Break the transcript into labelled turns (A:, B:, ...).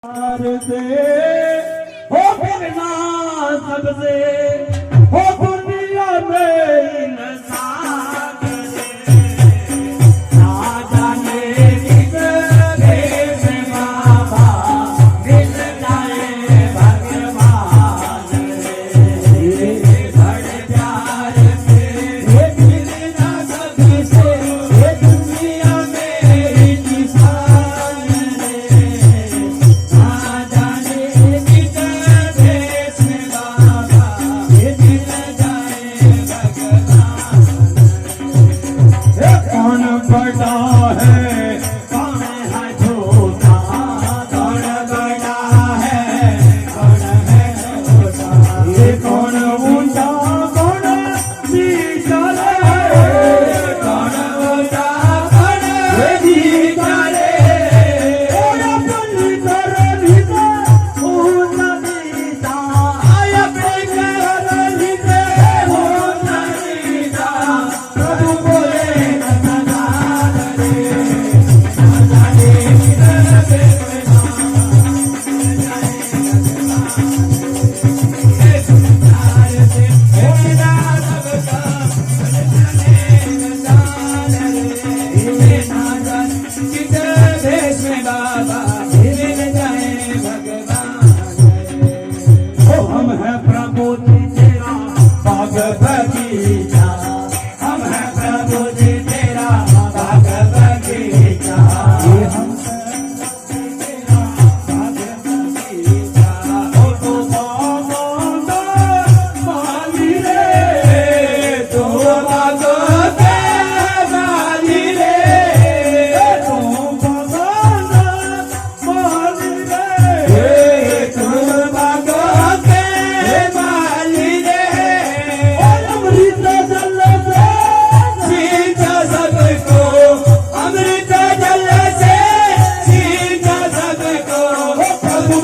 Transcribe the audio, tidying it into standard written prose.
A: से हो बिना सबसे हो दुनिया में इंसान ना जाने किस देश बाबा मिल जाए भगवान बड़े प्यार से मिल ना सबसे ये दुनिया में इंसान बड़ा है कौन है छोटा कौन बड़ा है कौन है छोटा ये कौन ऊंचा कौन नीचा रे कौन ऊंचा कौन नीचा रे अपनी कर नीचा ऊंचा नीचा अपनी कर नीचे ऊंचा नीचा प्रभु बोले हम है प्रभु जी तेरा बाग बगीचा हम है प्रभु जी तेरा बाग बगीचा हम तेरा बाग बगीचा ओ तो बागों माली रे तो बागों के माली रे तो बागों माली रे तो बागों के माली रे अमृत जल से सींचा सबको अमृत जल से सींचा सबको प्रभु